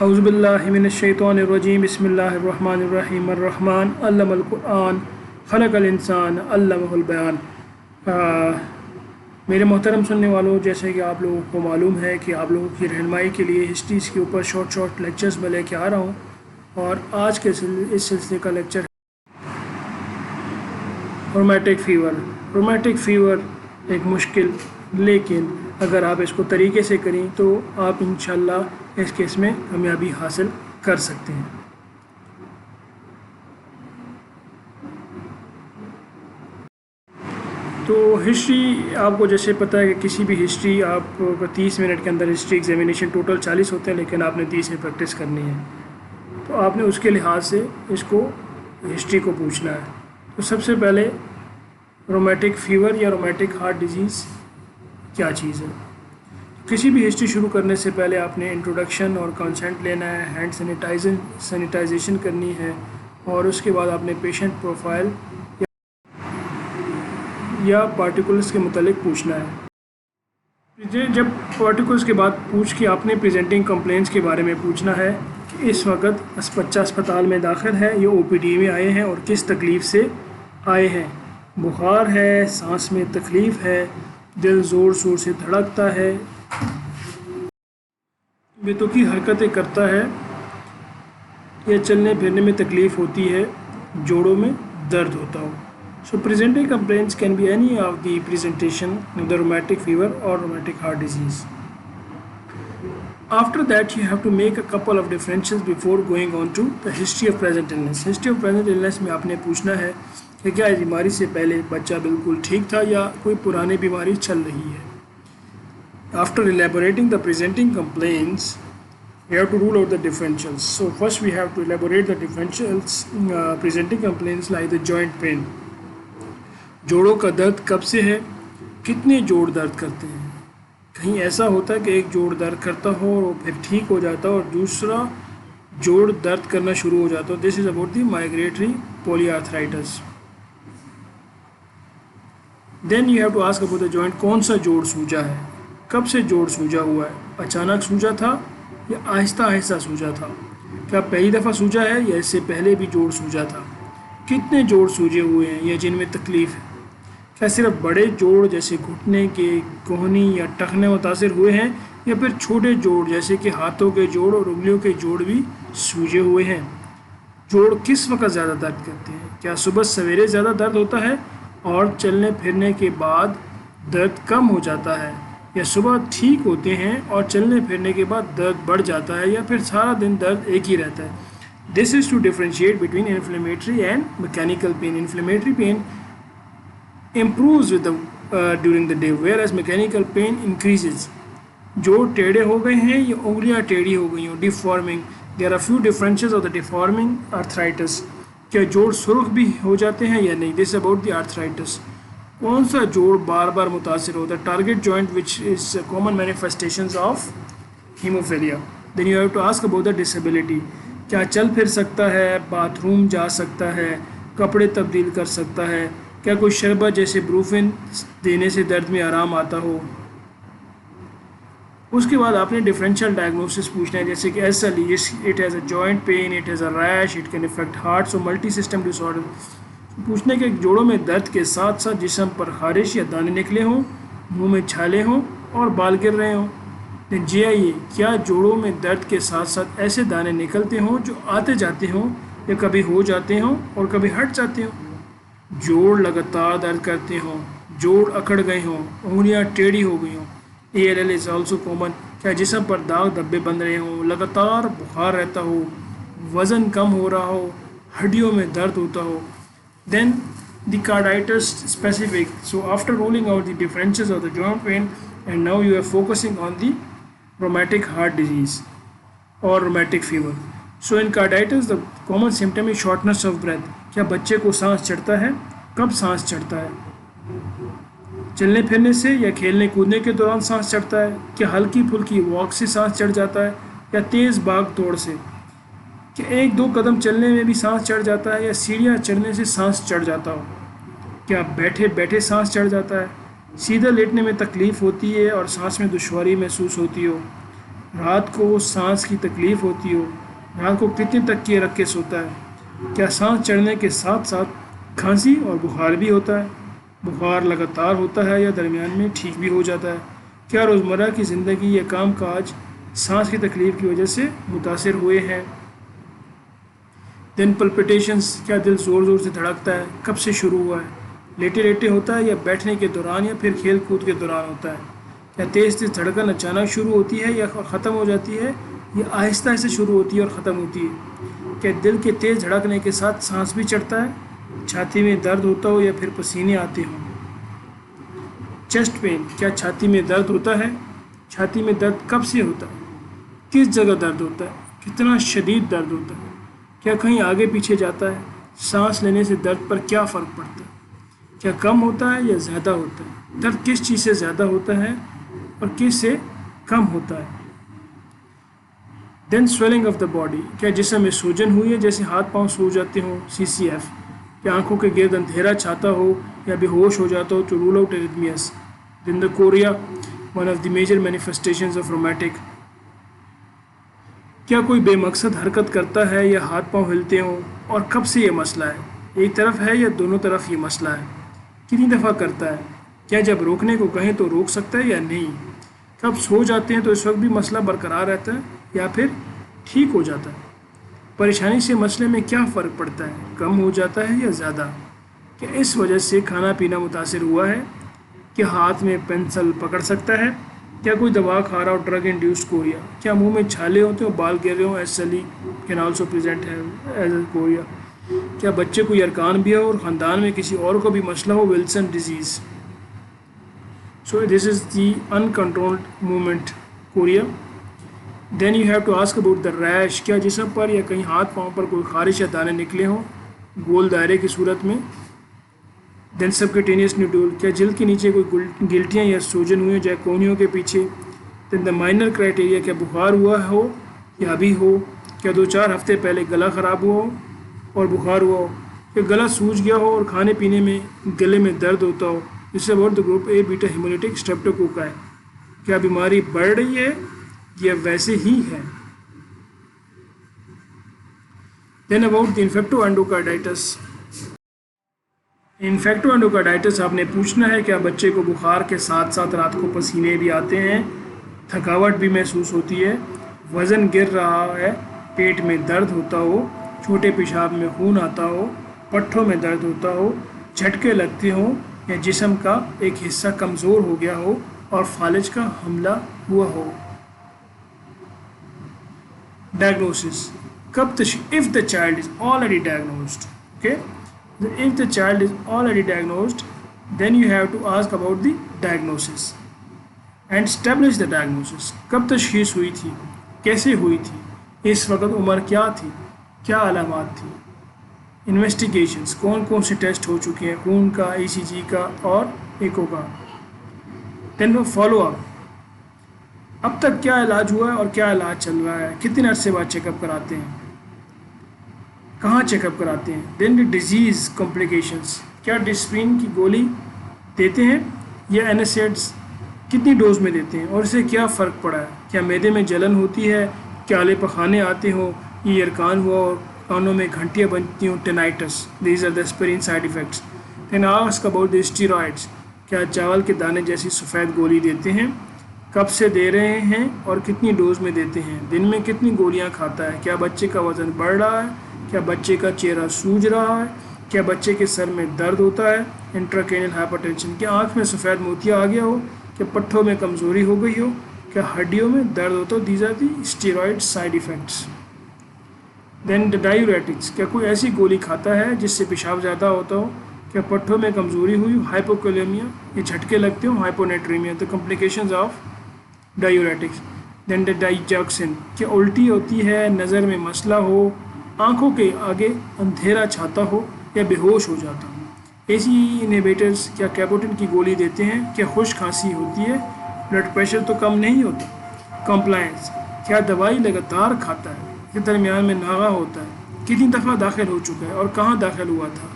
اعوذ باللہ من الشیطان الرجیم بسم اللہ الرحمن الرحیم الرحمن علم القرآن خلق الانسان علمہ البیان۔ میرے محترم سننے والوں، جیسے کہ آپ لوگوں کو معلوم ہے کہ آپ لوگوں کی رہنمائی کے لیے ہسٹریز کے اوپر شارٹ لیکچرز میں لے کے آ رہا ہوں، اور آج کے اس سلسلے کا لیکچر ہے رومیٹک فیور۔ رومیٹک فیور ایک مشکل، لیکن اگر آپ اس کو طریقے سے کریں تو آپ انشاءاللہ اس کیس میں کامیابی حاصل کر سکتے ہیں۔ تو ہسٹری آپ کو جیسے پتہ ہے کہ کسی بھی ہسٹری آپ کو 30 منٹ کے اندر ہسٹری ایگزامینیشن ٹوٹل 40 ہوتے ہیں، لیکن آپ نے 30 میں پریکٹس کرنی ہے، تو آپ نے اس کے لحاظ سے اس کو ہسٹری کو پوچھنا ہے۔ تو سب سے پہلے رومیٹک فیور یا رومیٹک ہارٹ ڈیزیز کیا چیز ہے؟ کسی بھی ہسٹری شروع کرنے سے پہلے آپ نے انٹروڈکشن اور کنسنٹ لینا ہے، ہینڈ سینیٹائزیشن کرنی ہے، اور اس کے بعد آپ نے پیشنٹ پروفائل یا پارٹیکولس کے متعلق پوچھنا ہے۔ جب پارٹیکولس کے بعد پوچھ کے آپ نے پریزنٹنگ کمپلینٹس کے بارے میں پوچھنا ہے کہ اس وقت بچہ اسپتال میں داخل ہے یا او پی ڈی میں آئے ہیں اور کس تکلیف سے آئے ہیں۔ بخار ہے، سانس میں تکلیف ہے، دل زور شور سے دھڑکتا ہے، بے تکی حرکتیں کرتا ہے، یا چلنے پھرنے میں تکلیف ہوتی ہے، جوڑوں میں درد ہوتا ہو۔ So presenting complaints can be any of the presentation of the rheumatic fever or rheumatic heart disease. After that, you have to make a couple of differentials before going on to the history of present illness. History of present illness میں آپ نے پوچھنا ہے کہ کیا اس بیماری سے پہلے بچہ بالکل ٹھیک تھا یا کوئی پرانی بیماری چل رہی ہے۔ After elaborating the presenting complaints, we have to rule out the differentials. So first we have to elaborate the differentials. Presenting complaints like the joint pain. جوڑوں کا درد کب سے ہے، کتنے جوڑ درد کرتے ہیں۔ کہیں ایسا ہوتا ہے کہ ایک جوڑ درد کرتا ہو اور پھر ٹھیک ہو جاتا ہو اور دوسرا جوڑ درد کرنا شروع ہو جاتا ہو۔ This is about the migratory polyarthritis. Then you have to ask about the joint, کون سا جوڑ سوجا ہے، کب سے جوڑ سوجا ہوا ہے، اچانک سوجا تھا یا آہستہ آہستہ سوجا تھا، کیا پہلی دفعہ سوجا ہے یا اس سے پہلے بھی جوڑ سوجا تھا، کتنے جوڑ سوجے ہوئے ہیں یا جن میں تکلیف ہے، کیا صرف بڑے جوڑ جیسے گھٹنے کے، کوہنی یا ٹخنے متاثر ہوئے ہیں، یا پھر چھوٹے جوڑ جیسے کہ ہاتھوں کے جوڑ اور انگلیوں کے جوڑ بھی سوجے ہوئے ہیں۔ جوڑ کس وقت زیادہ درد کرتے ہیں، کیا صبح سویرے زیادہ درد ہوتا ہے اور چلنے پھرنے کے بعد درد کم ہو جاتا ہے، یا صبح ٹھیک ہوتے ہیں اور چلنے پھرنے کے بعد درد بڑھ جاتا ہے، یا پھر سارا دن درد ایک ہی رہتا ہے۔ This is to differentiate between inflammatory and mechanical pain. Inflammatory pain improves with during the day, whereas mechanical pain increases. جوڑ ٹیڑھے ہو گئے ہیں یا انگلیاں ٹیڑھی ہو گئی ہوں، deforming. There are few differences of the deforming arthritis. کیا جوڑ سرخ بھی ہو جاتے ہیں یا نہیں؟ This is about the arthritis. کون سا جوڑ بار بار متاثر ہوتا ہے، target joint which is common manifestations of hemophilia. Then you have to ask about the disability. کیا چل پھر سکتا ہے، باتھ روم جا سکتا ہے، کپڑے تبدیل کر سکتا ہے، کیا کوئی شربت جیسے بروفن دینے سے درد میں آرام آتا ہو۔ اس کے بعد آپ نے ڈفرینشیل ڈائگنوسس پوچھنا ہے، جیسے کہ S L E, it has a joint pain, it has a rash, it can affect heart, so multi system disorder. پوچھنے کہ جوڑوں میں درد کے ساتھ ساتھ جسم پر خارش یا دانے نکلے ہوں، منہ میں چھالے ہوں اور بال گر رہے ہوں۔ جی آئیے، کیا جوڑوں میں درد کے ساتھ ساتھ ایسے دانے نکلتے ہوں جو آتے جاتے ہوں یا کبھی ہو جاتے ہوں اور کبھی ہٹ جاتے ہوں، جوڑ لگاتار درد کرتے ہوں، جوڑ اکڑ گئے ہوں، انگلیاں ٹیڑھی ہو گئی ہوں۔ A L L is also common, کیا جسم پر داغ دھبے بن رہے ہوں، لگاتار بخار رہتا ہو، وزن کم ہو رہا ہو، ہڈیوں میں درد ہوتا ہو۔ Then the carditis specific, so after ruling out the differentials of the joint pain and now you are focusing on the rheumatic heart disease اور rheumatic fever. So in carditis the common symptom is shortness of breath, کیا بچے کو سانس چڑھتا ہے، کب سانس چڑھتا ہے، چلنے پھرنے سے یا کھیلنے کودنے کے دوران سانس چڑھتا ہے، کیا ہلکی پھلکی واک سے سانس چڑھ جاتا ہے یا تیز بھاگ دوڑ سے، کیا ایک دو قدم چلنے میں بھی سانس چڑھ جاتا ہے یا سیڑھیاں چڑھنے سے سانس چڑھ جاتا ہو، کیا بیٹھے بیٹھے سانس چڑھ جاتا ہے، سیدھا لیٹنے میں تکلیف ہوتی ہے اور سانس میں دشواری محسوس ہوتی ہو، رات کو سانس کی تکلیف ہوتی ہو، رات کو کتنے تکیے رکھ کے سوتا ہے؟ کیا سانس چڑھنے کے ساتھ ساتھ کھانسی اور بخار بھی ہوتا ہے؟ بخار لگاتار ہوتا ہے یا درمیان میں ٹھیک بھی ہو جاتا ہے؟ کیا روزمرہ کی زندگی یا کام کاج سانس کی تکلیف کی وجہ سے متاثر ہوئے ہیں؟ دن پلپٹیشنز، کیا دل زور زور سے دھڑکتا ہے؟ کب سے شروع ہوا ہے؟ لیٹے لیٹے ہوتا ہے یا بیٹھنے کے دوران یا پھر کھیل کود کے دوران ہوتا ہے؟ کیا تیز تیز دھڑکن اچانک شروع ہوتی ہے یا ختم ہو جاتی ہے، یا آہستہ آہستہ شروع ہوتی ہے اور ختم ہوتی ہے؟ کیا دل کے تیز دھڑکنے کے ساتھ سانس بھی چڑھتا ہے؟ چھاتی میں درد ہوتا ہو یا پھر پسینے آتے ہوں؟ چیسٹ پین، کیا چھاتی میں درد ہوتا ہے؟ چھاتی میں درد کب سے ہوتا ہے؟ کس جگہ درد ہوتا ہے؟ کتنا شدید درد ہوتا ہے؟ کیا کہیں آگے پیچھے جاتا ہے؟ سانس لینے سے درد پر کیا فرق پڑتا ہے؟ کیا کم ہوتا ہے یا زیادہ ہوتا ہے؟ درد کس چیز سے زیادہ ہوتا ہے اور کس سے کم ہوتا ہے؟ دین سویلنگ آف دا باڈی، کیا جسم میں سوجن ہوئی ہے جیسے ہاتھ پاؤں سو جاتے ہوں؟ CCF، کیا آنکھوں کے گرد اندھیرا چھاتا ہو یا بے ہوش ہو جاتا ہو تو rule out arrhythmias? Then the chorea, one of the major manifestations of rheumatic, کیا کوئی بے مقصد حرکت کرتا ہے یا ہاتھ پاؤں ہلتے ہوں، اور کب سے یہ مسئلہ ہے؟ ایک طرف ہے یا دونوں طرف یہ مسئلہ ہے؟ کتنی دفعہ کرتا ہے؟ کیا جب روکنے کو کہیں تو روک سکتا ہے یا نہیں؟ کب سو جاتے ہیں تو اس وقت بھی مسئلہ برقرار رہتا ہے یا پھر ٹھیک ہو جاتا ہے؟ پریشانی سے مسئلے میں کیا فرق پڑتا ہے؟ کم ہو جاتا ہے یا زیادہ؟ کیا اس وجہ سے کھانا پینا متاثر ہوا ہے؟ کیا ہاتھ میں پینسل پکڑ سکتا ہے؟ کیا کوئی دوا کھا رہا ہو، ڈرگ انڈیوسڈ کوریا؟ کیا منہ میں چھالے ہوتے ہوں، بال گر رہے ہوں؟ SLE کین آلسو پریزنٹ ہے ایز اے کوریا؟ کیا بچے کو یرکان بھی ہو اور خاندان میں کسی اور کو بھی مسئلہ ہو، Wilson disease? So this is the uncontrolled movement chorea. Then you have to ask about the rash, کیا جسم پر یا کہیں ہاتھ پاؤں پر کوئی خارش یا دانے نکلے ہوں گول دائرے کی صورت میں؟ دین سبکوٹینیس نیڈول، کیا جلد کے نیچے کوئی گلٹیاں یا سوجن ہوئے جائے کونیوں کے پیچھے؟ دین دا مائنر کرائٹیریا، کیا بخار ہوا ہو یا ابھی ہو؟ کیا 2-4 ہفتے پہلے گلا خراب ہوا ہو اور بخار ہوا ہو؟ کیا گلا سوج گیا ہو اور کھانے پینے میں گلے میں درد ہوتا ہو؟ اس سے اباؤٹ دا گروپ A بیٹا ہیمولیٹک اسٹریپٹوکوکائی، کیا بیماری بڑھ رہی ہے یا ویسے ہی ہے؟ دین اباؤٹ دی انفیکٹو اینڈوکارڈائٹس. انفیکٹو اینڈوکارڈائٹس آپ نے پوچھنا ہے کیا بچے کو بخار کے ساتھ ساتھ رات کو پسینے بھی آتے ہیں، تھکاوٹ بھی محسوس ہوتی ہے، وزن گر رہا ہے، پیٹ میں درد ہوتا ہو، چھوٹے پیشاب میں خون آتا ہو، پٹھوں میں درد ہوتا ہو، جھٹکے لگتے ہوں، یا جسم کا ایک حصہ کمزور ہو گیا ہو اور فالج کا حملہ ہوا ہو؟ ڈائگنوسس، کب if the child is already diagnosed, okay, if the child is already diagnosed, then you have to ask about the diagnosis and establish the diagnosis. کب تشخیص ہوئی تھی، کیسے ہوئی تھی، اس وقت عمر کیا تھی، کیا علامات تھی؟ انویسٹیگیشنز، کون کون سے ٹیسٹ ہو چکے ہیں، خون کا، ECG کا اور ایکو کا؟ دین فالو اپ، اب تک کیا علاج ہوا ہے اور کیا علاج چل رہا ہے، کتنے عرصے بعد چیک اپ کراتے ہیں، کہاں چیک اپ کراتے ہیں؟ دین ڈیزیز کمپلیکیشنز، کیا ڈسپرین کی گولی دیتے ہیں یا NSAIDs، کتنی ڈوز میں دیتے ہیں اور اسے کیا فرق پڑا ہے؟ کیا معدے میں جلن ہوتی ہے، کیا آلے پخانے آتے ہوں، یہ یرکان ہوا اور کانوں میں گھنٹیاں بنتی ہوں، tinnitus, these are the aspirin side effects. Then ask about the steroids, کیا چاول کے دانے جیسی سفید گولی دیتے ہیں، کب سے دے رہے ہیں اور کتنی ڈوز میں دیتے ہیں، دن میں کتنی گولیاں کھاتا ہے، کیا بچے کا وزن بڑھ رہا ہے، کیا بچے کا چہرہ سوج رہا ہے، کیا بچے کے سر میں درد ہوتا ہے، انٹراکرینیل ہائپرٹینشن، کیا آنکھ میں سفید موتیا آ گیا ہو، کیا پٹھوں میں کمزوری ہو گئی ہو، کیا ہڈیوں میں درد ہوتا ہو. These are the steroid side effects. Then diuretics, کیا کوئی ایسی گولی کھاتا ہے جس سے پیشاب زیادہ ہوتا ہو، کیا پٹھوں میں کمزوری ہوئی، ہائپوکیلیمیا، یہ جھٹکے لگتے ہوں، ہائپونیٹریمیا، دا کمپلیکیشنز آف ڈائیوریٹکس. دین ڈائجاکسن، کیا الٹی ہوتی ہے، نظر میں مسئلہ ہو، آنکھوں کے آگے اندھیرا چھاتا ہو یا بے ہوش ہو جاتا ہو. ایسی انہیبیٹرز، کیا کیپوٹن کی گولی دیتے ہیں، کیا خشک کھانسی ہوتی ہے، بلڈ پریشر تو کم نہیں ہوتا. کمپلائنس، کیا دوائی لگاتار کھاتا ہے، کے درمیان میں ناغہ ہوتا ہے، کتنی دفعہ داخل ہو چکا ہے اور کہاں داخل ہوا تھا،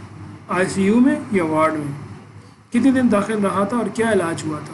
ICU میں یا وارڈ میں، کتنے دن داخل رہا تھا اور کیا علاج ہوا تھا.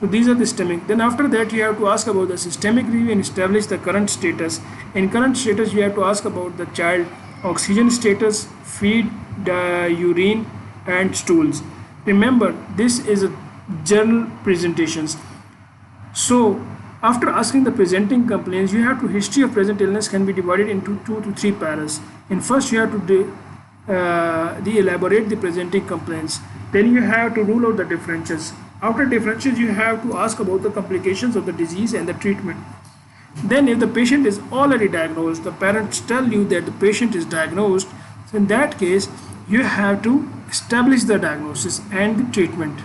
So these are the systemic. Then after that you have to ask about the systemic review and establish the current status. In current status you have to ask about the child oxygen status, feed, urine and stools. Remember this is a journal presentations. So after asking the presenting complaints, you have to history of present illness can be divided into 2 to 3 paras. In first you have to elaborate the presenting complaints. Then you have to rule out the differentials. After differentials, you have to ask about the complications of the disease and the treatment. Then if the patient is already diagnosed, the parents tell you that the patient is diagnosed, so in that case, you have to establish the diagnosis and the treatment.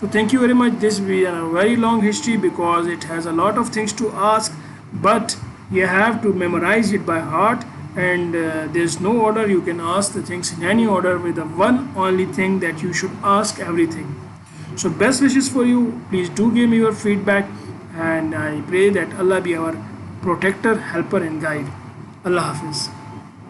So thank you very much. This is a very long history because it has a lot of things to ask, but you have to memorize it by heart, and there's no order. You can ask the things in any order with the one only thing that you should ask everything. So best wishes for you. Please do give me your feedback, and I pray that Allah be our protector, helper and guide. Allah Hafiz.